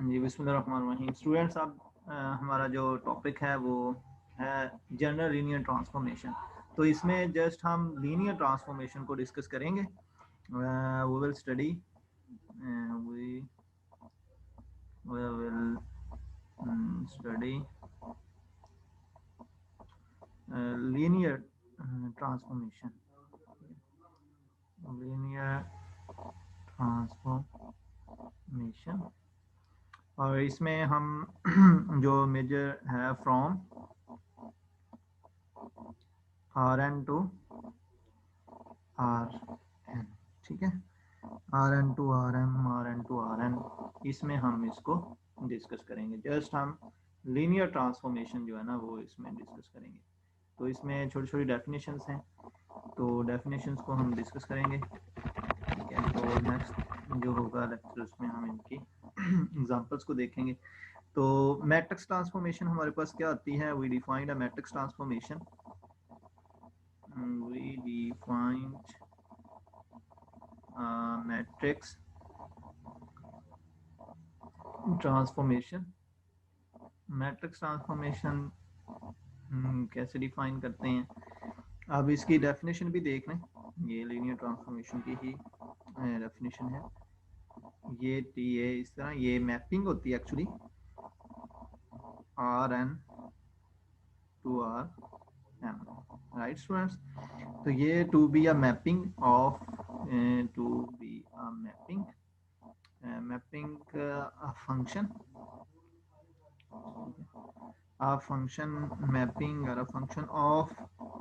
जी बिस्मिल्लाहिर्रहमानिर्रहीम। स्टूडेंट्स, अब हमारा जो टॉपिक है वो है जनरल लीनियर ट्रांसफॉर्मेशन। तो इसमें जस्ट हम लीनियर ट्रांसफॉर्मेशन को डिस्कस करेंगे। We will study we will study linear transformation, linear transformation. और इसमें हम जो मेजर है from R N to R N, ठीक है, R N to R M, R N to R N, इसमें हम इसको डिस्कस करेंगे। जस्ट हम लीनियर ट्रांसफॉर्मेशन जो है ना वो इसमें डिस्कस करेंगे। तो इसमें छोटी छोटी डेफिनेशंस हैं, तो डेफिनेशंस को हम डिस्कस करेंगे, ठीक है। तो नेक्स्ट जो होगा लेक्चर उसमें हम इनकी एग्जांपल्स को देखेंगे। तो मैट्रिक्स ट्रांसफॉर्मेशन हमारे पास क्या आती है? We defined a matrix transformation, we defined matrix transformation. Matrix transformation कैसे डिफाइन करते हैं? अब इसकी डेफिनेशन भी देख लें। ये लीनियर ट्रांसफॉर्मेशन की ही डेफिनेशन है। ये टी है इस तरह, ये मैपिंग होती है actually R N to R M, right students. तो ये to be a mapping of, to be a mapping, mapping a function, a function mapping or a function of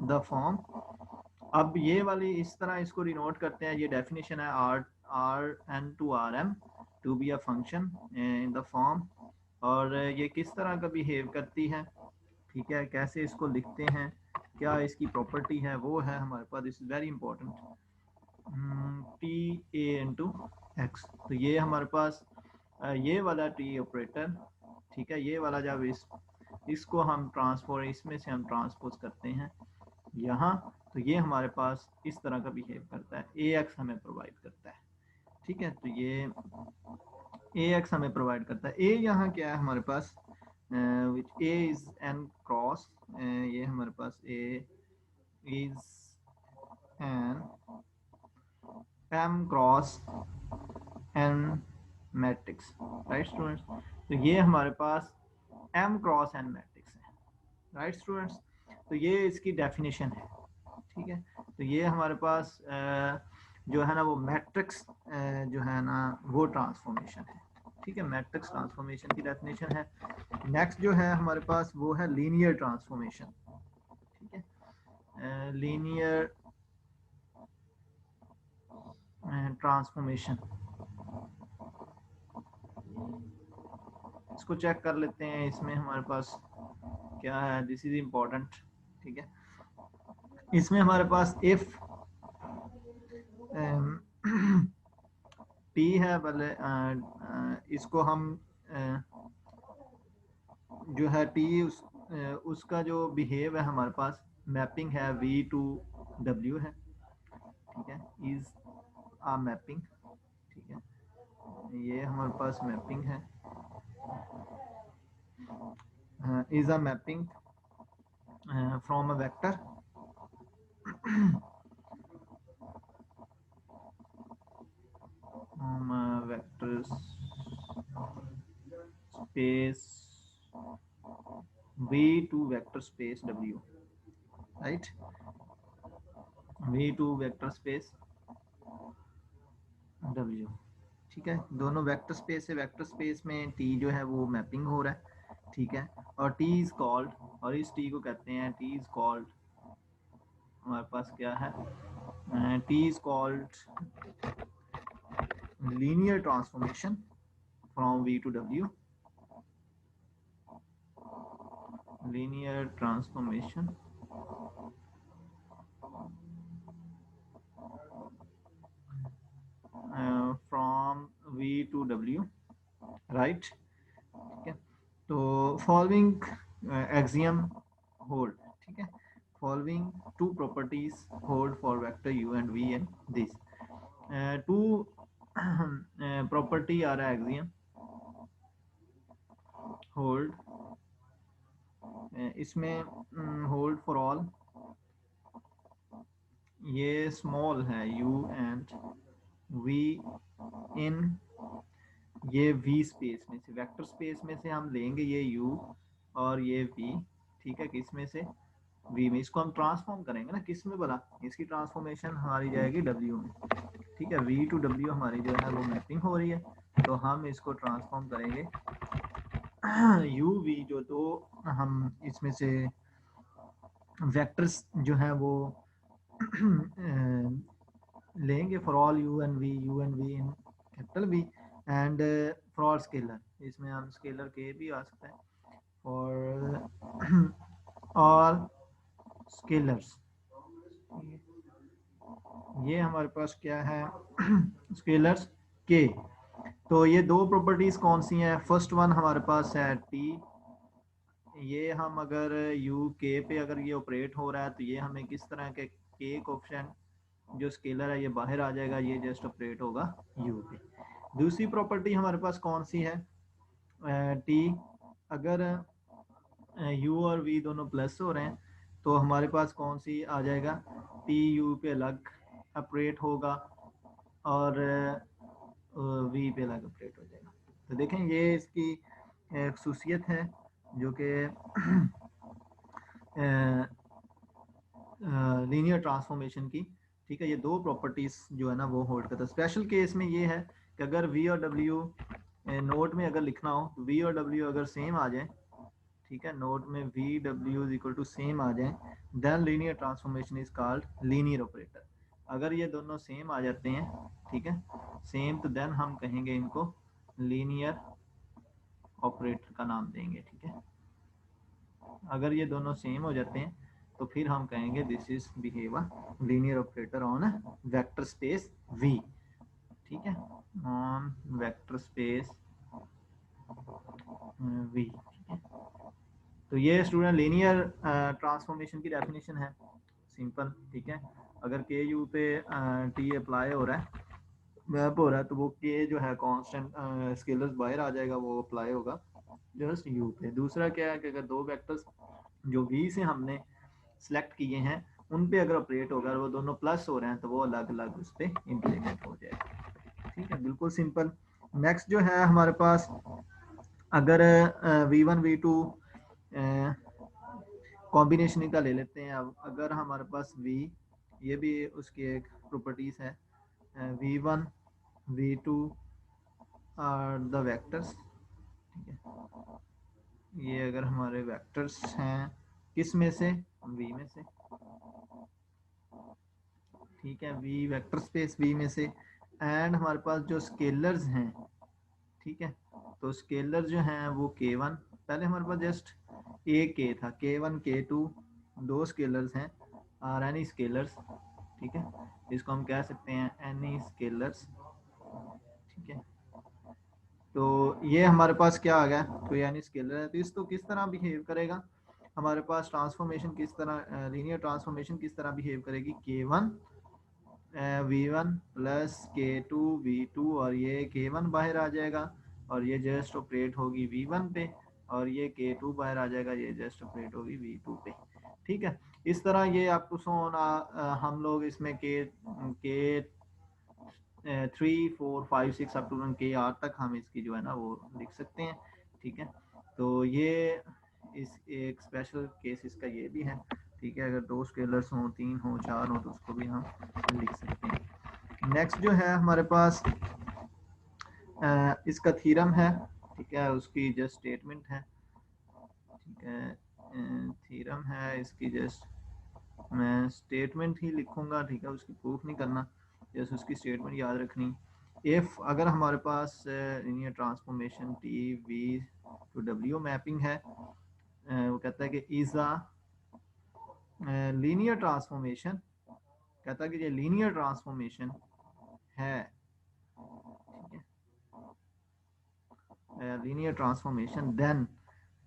the form। अब ये वाली इस तरह इसको डिनोट करते हैं, ये डेफिनेशन है R N to R M, to be a function in the form. और ये किस तरह का बिहेव करती है, ठीक है, कैसे इसको लिखते हैं, क्या इसकी प्रॉपर्टी है, वो है हमारे पास। This is very important, T A into X. तो ये हमारे पास ये वाला टी ऑपरेटर, ठीक है, ये वाला जब इसको हम ट्रांसफर, इसमें से हम ट्रांसपोज करते हैं यहाँ, तो ये हमारे पास इस तरह का बिहेव करता है, ए एक्स हमें प्रोवाइड करता है, ठीक है। तो ये ए एक्स हमें प्रोवाइड करता है। ए यहाँ क्या है हमारे पास, which A is N cross, ये हमारे पास A is N M cross N matrix, right students. तो ये हमारे पास एम क्रॉस एन मैट्रिक्स है, राइट स्टूडेंट्स। तो ये इसकी डेफिनेशन है, ठीक है। तो ये हमारे पास जो है ना वो मैट्रिक्स जो है ना वो ट्रांसफॉर्मेशन है, ठीक है, मैट्रिक्स ट्रांसफॉर्मेशन की डेफिनेशन है। नेक्स्ट जो है हमारे पास वो है लीनियर ट्रांसफॉर्मेशन, ठीक है, लीनियर ट्रांसफॉर्मेशन। इसको चेक कर लेते हैं, इसमें हमारे पास क्या है, दिस इज इम्पोर्टेंट, ठीक है। इसमें हमारे पास इफ टी है, पहले इसको हम जो है टी उसका जो बिहेव है हमारे पास मैपिंग है वी टू डब्ल्यू है, ठीक है, इज आ मैपिंग, ठीक है, ये हमारे पास मैपिंग है, is a mapping from a vector from a vector space V to vector space W, right, V to vector space W, ठीक है। दोनों वेक्टर स्पेस है, वेक्टर स्पेस में टी जो है वो मैपिंग हो रहा है, ठीक है। और टी इज कॉल्ड, और इस टी को कहते हैं, टी इज कॉल्ड, हमारे पास क्या है, T is called linear transformation from V to W, linear transformation from V to W, right, ठीक है। तो फॉलोइंग एक्सियम होल्ड, ठीक है, following two properties hold for vector u and v and this two property आ रहा है axiom, hold, इसमें hold for all, ये स्मॉल है u एंड v इन, ये v स्पेस में से, वेक्टर स्पेस में से हम लेंगे ये u और ये v, ठीक है, किस में से, v में। इसको हम ट्रांसफॉर्म करेंगे ना किस में भला, इसकी ट्रांसफॉर्मेशन हमारी जाएगी w में, ठीक है। v टू w हमारी जो है वो मैपिंग हो रही है, तो हम इसको ट्रांसफॉर्म करेंगे u v जो, तो हम इसमें से वेक्टर्स जो है वो लेंगे for all u and v in capital v and for all scalar, इसमें हम स्केलर के भी आ सकता है, फॉर ऑल स्केलर्स, ये हमारे पास क्या है स्केलर्स के। तो ये दो प्रॉपर्टीज कौन सी हैं, फर्स्ट वन हमारे पास है t, ये हम अगर u k पे अगर ये ऑपरेट हो रहा है तो ये हमें किस तरह के k कोएफिशिएंट जो स्केलर है ये बाहर आ जाएगा, ये जस्ट ऑपरेट होगा u पे। दूसरी प्रॉपर्टी हमारे पास कौन सी है, t अगर u और v दोनों प्लस हो रहे हैं तो हमारे पास कौन सी आ जाएगा, t u पे अलग ऑपरेट होगा और v पे अलग ऑपरेट हो जाएगा। तो देखें ये इसकी खसूसियत है जो कि लीनियर ट्रांसफॉर्मेशन की, ठीक है। ये दो प्रॉपर्टीज जो है ना वो होल्ड करता है। स्पेशल केस में ये है कि अगर v और w नोट में अगर लिखना हो तो v और w अगर सेम आ जाए, ठीक है, नोट में v w is equal to same आ जाए, then linear transformation is called linear operator. अगर ये दोनों सेम आ जाते हैं, ठीक है, सेम, तो देन हम कहेंगे इनको लीनियर ऑपरेटर का नाम देंगे, ठीक है। अगर ये दोनों सेम हो जाते हैं तो फिर हम कहेंगे this is behave a linear operator on vector space v, ठीक है, ऑन वेक्टर स्पेस v, ठीक है। तो ये स्टूडेंट लीनियर ट्रांसफॉर्मेशन की डेफिनेशन है, सिंपल, ठीक है। अगर के यू पे टी अप्लाई हो रहा है, मैप हो रहा है, तो वो के जो है कांस्टेंट स्केलर्स बाहर आ जाएगा, वो अप्लाई होगा जस्ट यू पे। दूसरा क्या है कि अगर दो वेक्टर्स जो v से हमने सेलेक्ट किए हैं उन पे अगर ऑपरेट होगा और वो दोनों प्लस हो रहे हैं तो वो अलग अलग उस पर इम्प्लीमेंट हो जाएगा, ठीक है, बिल्कुल सिंपल। नेक्स्ट जो है हमारे पास, अगर v1 v2 कॉम्बिनेशन का ले लेते हैं। अब अगर हमारे पास v, ये भी उसकी एक प्रॉपर्टीज है, v1 v2 are the vectors, ठीक है, ये अगर हमारे वेक्टर्स हैं किस में से, v में से, ठीक है, v वेक्टर स्पेस v में से, एंड हमारे पास जो स्केलर्स हैं, ठीक है, तो स्केलर जो हैं वो k1, पहले हमारे पास जस्ट a k था, k1 k2 दो स्केलर्स हैं, आर एनी स्केलर्स, ठीक है, इसको हम कह सकते हैं एनी स्केलर्स, ठीक है। तो ये हमारे पास क्या आ गया, तो यानी स्केलर है, तो इसको किस तरह बिहेव करेगा, हमारे पास ट्रांसफॉर्मेशन किस तरह, लीनियर ट्रांसफॉर्मेशन किस तरह बिहेव करेगी, k1 v1 plus k2 v2, और ये k1 बाहर आ जाएगा और ये जस्ट ऑपरेट होगी v1 पे, और ये k2 बाहर आ जाएगा, ये जस्ट ऑपरेट होगी v2 पे, ठीक है। इस तरह ये आपको हम लोग इसमें के 3 4 5 6 अप टू के आर तक हम इसकी जो है ना वो लिख सकते हैं, ठीक है। तो ये इस एक स्पेशल केस इसका ये भी है, ठीक है, अगर दो स्केलर्स हों, 3 हो, 4 हो, तो उसको भी हम लिख सकते हैं। नेक्स्ट जो है हमारे पास इसका थीरम है, ठीक है, उसकी जस्ट स्टेटमेंट है, ठीक है, थीरम है इसकी, जस्ट मैं स्टेटमेंट ही लिखूंगा, ठीक है, उसकी प्रूफ नहीं करना, जस्ट उसकी स्टेटमेंट याद रखनी। इफ अगर हमारे पास linear transformation T V to W mapping है, वो कहता है कि इज अ लीनियर ट्रांसफॉर्मेशन, कहता है कि ये लीनियर ट्रांसफॉर्मेशन है, ठीक है, लीनियर ट्रांसफॉर्मेशन, देन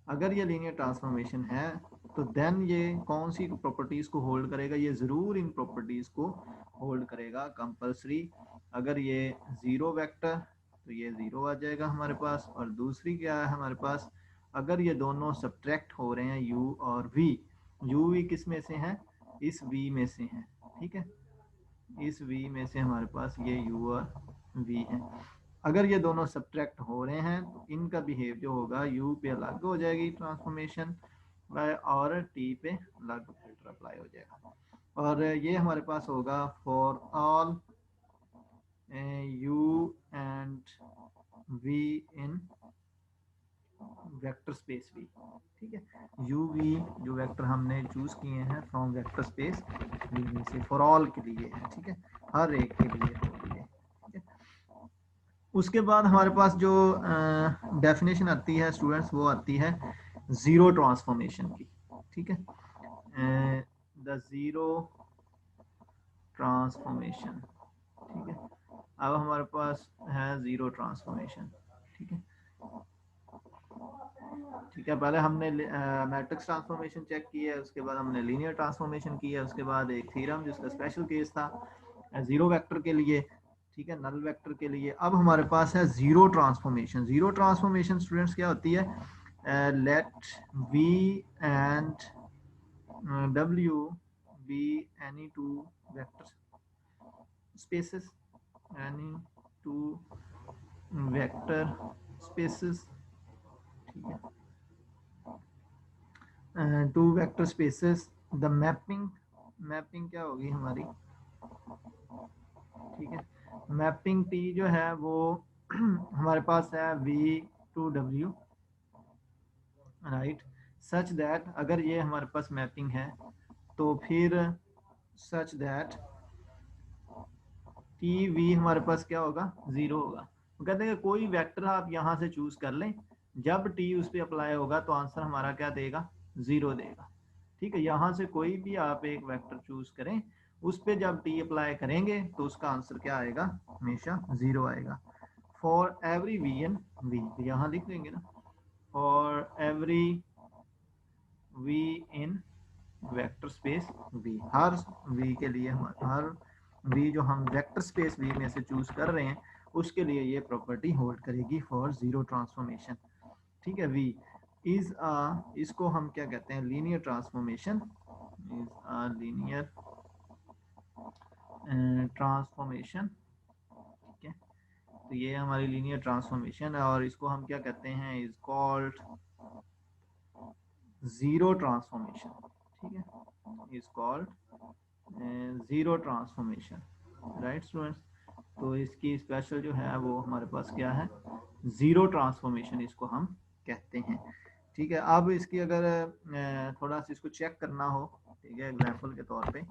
अगर ये लीनियर ट्रांसफॉर्मेशन है तो देन ये कौन सी प्रॉपर्टीज को होल्ड करेगा, ये जरूर इन प्रॉपर्टीज को होल्ड करेगा कंपलसरी। अगर ये जीरो वेक्टर तो ये जीरो आ जाएगा हमारे पास, और दूसरी क्या है हमारे पास, अगर ये दोनों सब्ट्रैक्ट हो रहे हैं u और v, u v किस में से है, इस v में से है, ठीक है, इस v में से हमारे पास ये u और v है। अगर ये दोनों सब्ट्रैक्ट हो रहे हैं तो इनका बिहेव जो होगा u पे अलग हो जाएगी ट्रांसफॉर्मेशन और t पे अलग फिल्टर अप्लाई हो जाएगा। और ये हमारे पास होगा for all u and v in vector space v, ठीक है, u v जो वेक्टर हमने चूज किए हैं फ्रॉम वेक्टर स्पेस v में से फॉर ऑल के लिए है, ठीक है, हर एक के लिए होगी है, ठीक है। उसके बाद हमारे पास जो डेफिनेशन आती है स्टूडेंट्स, वो आती है जीरो ट्रांसफॉर्मेशन की, ठीक है, द जीरो ट्रांसफॉर्मेशन, ठीक है। अब हमारे पास है जीरो ट्रांसफॉर्मेशन, ठीक है, ठीक है। पहले हमने मैट्रिक्स ट्रांसफॉर्मेशन चेक की है, उसके बाद हमने लीनियर ट्रांसफॉर्मेशन की है, उसके बाद एक थ्योरम जिसका स्पेशल केस था जीरो वेक्टर के लिए, ठीक है, नल वेक्टर के लिए। अब हमारे पास है zero transformation. Zero transformation students क्या होती है, let v and w be any two vector spaces, any two vector spaces, ठीक है, two vector spaces, the mapping, mapping क्या होगी हमारी, ठीक है, मैपिंग टी जो है वो हमारे पास है v to w, right, such that अगर ये हमारे पास मैपिंग है तो फिर सच दैट टी वी हमारे पास क्या होगा, जीरो होगा। तो कहते हैं कि कोई वेक्टर आप यहाँ से चूज कर लें, जब टी उस पर अप्लाई होगा तो आंसर हमारा क्या देगा, जीरो देगा, ठीक है। यहाँ से कोई भी आप एक वेक्टर चूज करें, उस पर जब टी अप्लाई करेंगे तो उसका आंसर क्या आएगा, हमेशा जीरो आएगा। For every V in V, यहाँ लिख देंगे ना, for every V in vector space V, हर वी के लिए, हर वी जो हम वेक्टर स्पेस वी में से चूज कर रहे हैं उसके लिए ये प्रॉपर्टी होल्ड करेगी फॉर जीरो ट्रांसफॉर्मेशन, ठीक है। वी इज इसको हम क्या कहते हैं, linear transformation, is a linear transformation, ठीक है। तो ये हमारी लीनियर ट्रांसफॉर्मेशन है और इसको हम क्या कहते हैं, इज कॉल्ड जीरो ट्रांसफॉर्मेशन, ठीक है, is called zero transformation, right students. तो इसकी स्पेशल जो है वो हमारे पास क्या है, जीरो ट्रांसफॉर्मेशन इसको हम कहते हैं, ठीक है। अब इसकी अगर थोड़ा सा इसको चेक करना हो, ठीक है, एग्जाम्पल के तौर पे,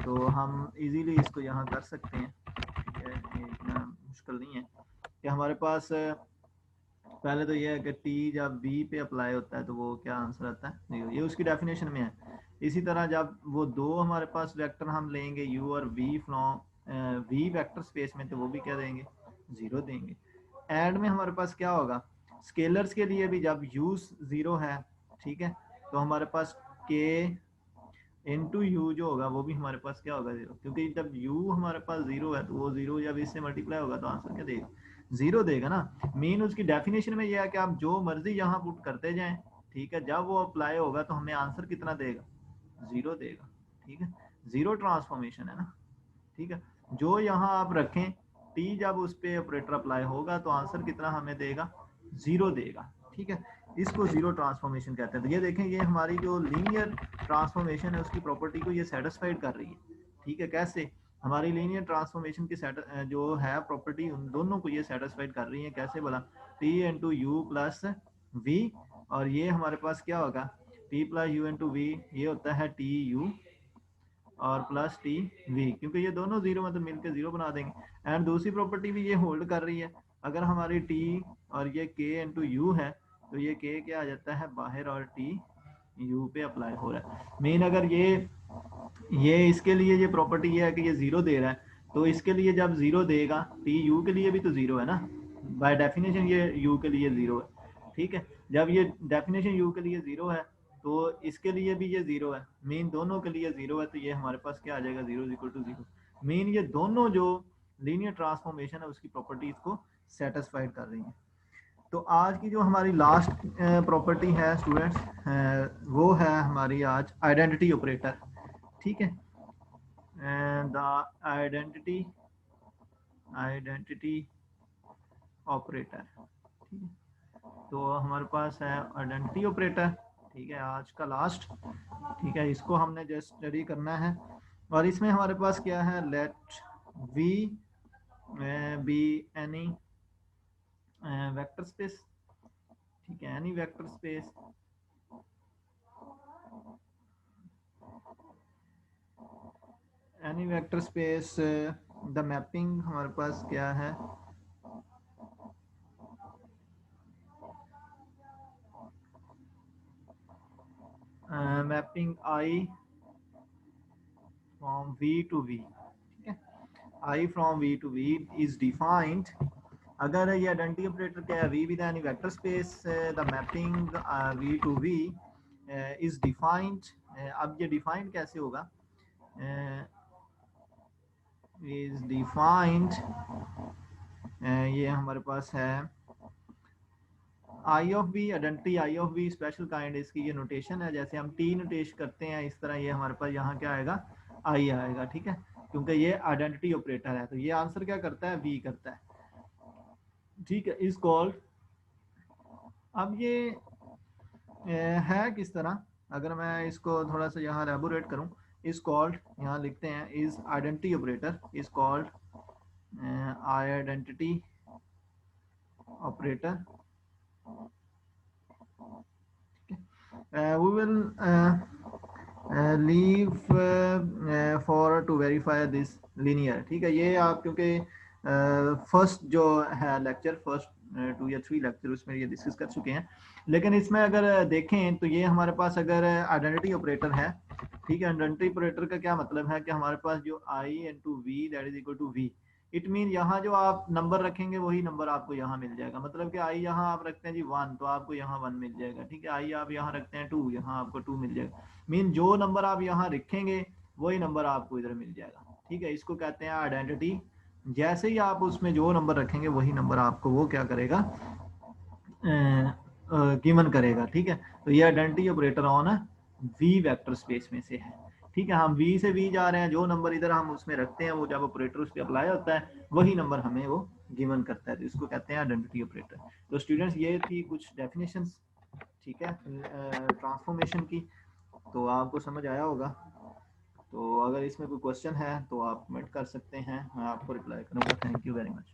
तो हम इजीली इसको यहाँ कर सकते हैं, ठीक है, इतना मुश्किल नहीं है कि हमारे पास पहले तो ये है कि टी जब बी पे अप्लाई होता है तो वो क्या आंसर आता है, जीरो, ये उसकी डेफिनेशन में है। इसी तरह जब वो दो हमारे पास वेक्टर हम लेंगे u और v from v vector space में, तो वो भी क्या देंगे, जीरो देंगे। एंड में हमारे पास क्या होगा, स्केलर्स के लिए भी जब u जीरो है, ठीक है, तो हमारे पास k इंटू यू जो होगा वो भी हमारे पास क्या होगा, जीरो, क्योंकि जब u हमारे पास जीरो है तो वो जीरो जब इससे मल्टीप्लाई होगा तो आंसर क्या देगा, जीरो देगा ना। मेन उसकी डेफिनेशन में यह है कि आप जो मर्जी यहाँ पुट करते जाएं, ठीक है, जब वो अप्लाई होगा तो हमें आंसर कितना देगा, जीरो देगा, ठीक है, जीरो ट्रांसफॉर्मेशन है ना, ठीक है। जो यहाँ आप रखें टी जब उस पर ऑपरेटर अप्लाई होगा तो आंसर कितना हमें देगा, जीरो देगा, ठीक है। इसको जीरो ट्रांसफॉर्मेशन कहते हैं। तो ये देखें, ये हमारी जो लीनियर ट्रांसफॉर्मेशन है उसकी प्रॉपर्टी को ये सेटिस्फाइड कर रही है, ठीक है। कैसे, हमारी लीनियर ट्रांसफॉर्मेशन की जो है प्रॉपर्टी उन दोनों को ये सेटिस्फाइड कर रही है, कैसे बोला, T into U plus V, और ये हमारे पास क्या होगा, T plus U into V, ये होता है टी यू और प्लस टी वी, क्योंकि ये दोनों जीरो मतलब मिलकर जीरो बना देंगे। एंड दूसरी प्रॉपर्टी भी ये होल्ड कर रही है, अगर हमारी टी और ये के इंटू यू है तो ये के क्या आ जाता है बाहर और टी यू पे अप्लाई हो रहा है। मेन अगर ये इसके लिए ये प्रॉपर्टी ये है कि ये जीरो दे रहा है, तो इसके लिए जब जीरो देगा, टी यू के लिए भी तो जीरो है ना, बाय डेफिनेशन ये यू के लिए जीरो है, ठीक है। जब ये डेफिनेशन यू के लिए जीरो है तो इसके लिए भी ये जीरो है, मेन दोनों के लिए जीरो है, तो ये हमारे पास क्या आ जाएगा, zero equal to zero. Main ये दोनों जो लीनियर ट्रांसफॉर्मेशन है उसकी प्रॉपर्टीज को सेटिस्फाइड कर रही है। तो आज की जो हमारी लास्ट प्रॉपर्टी है स्टूडेंट्स, वो है हमारी आज आइडेंटिटी ऑपरेटर। ठीक है, द आइडेंटिटी ऑपरेटर। ठीक है, तो हमारे पास है आइडेंटिटी ऑपरेटर। ठीक है, आज का लास्ट। ठीक है, इसको हमने जस्ट स्टडी करना है। और इसमें हमारे पास क्या है, let V be any vector space. ठीक है, any vector space the mapping हमारे पास क्या है, mapping I from V to V। ठीक है, I from V to V is defined। अगर ये आइडेंटिटी ऑपरेटर क्या है, V with any vector space the mapping V to V is defined। अब ये डिफाइंड कैसे होगा, is defined ये हमारे पास है I of B, identity I of B special kind, इसकी ये नोटेशन है। जैसे हम टी नोटेशन करते हैं इस तरह ये हमारे पास यहाँ क्या आएगा, आई आएगा। ठीक है, क्योंकि ये आइडेंटिटी ऑपरेटर है, तो ये आंसर क्या करता है, वी करता है। ठीक है, इज कॉल्ड। अब ये है किस तरह, अगर मैं इसको थोड़ा सा यहाँ एलैबोरेट करूँ, इज कॉल्ड, यहाँ लिखते हैं is identity operator is called identity operator. we will leave for to verify this linear। ठीक है, ये आप क्योंकि फर्स्ट जो है लेक्चर, फर्स्ट 2 या 3 लेक्चर उसमें ये डिस्कस कर चुके हैं, लेकिन इसमें अगर देखें तो ये हमारे पास अगर आइडेंटिटी ऑपरेटर है। ठीक है, आइडेंटिटी ऑपरेटर का क्या मतलब है कि हमारे पास जो I into V that is equal to V, it mean यहाँ जो आप नंबर रखेंगे वही नंबर आपको यहाँ मिल जाएगा। मतलब कि आई यहाँ आप रखते हैं जी 1, तो आपको यहाँ 1 मिल जाएगा। ठीक है, आई आप यहाँ रखते हैं 2, यहाँ आपको 2 मिल जाएगा। मीन जो नंबर आप यहाँ रखेंगे वही नंबर आपको इधर मिल जाएगा। ठीक है, इसको कहते हैं आइडेंटिटी। जैसे ही आप उसमें जो नंबर रखेंगे वही नंबर आपको वो क्या करेगा, गिवन करेगा। ठीक है, तो ये identity operator on V vector space में से है। ठीक है, हम वी से वी जा रहे हैं, जो नंबर इधर हम उसमें रखते हैं वो जब ऑपरेटर उस पर अप्लाई होता है वही नंबर हमें वो गिवन करता है, तो इसको कहते हैं आइडेंटिटी ऑपरेटर। तो स्टूडेंट्स ये थी कुछ डेफिनेशंस, ठीक है, ट्रांसफॉर्मेशन की, तो आपको समझ आया होगा। तो अगर इसमें कोई क्वेश्चन है तो आप कमेंट कर सकते हैं, मैं आपको रिप्लाई करूँगा। Thank you very much.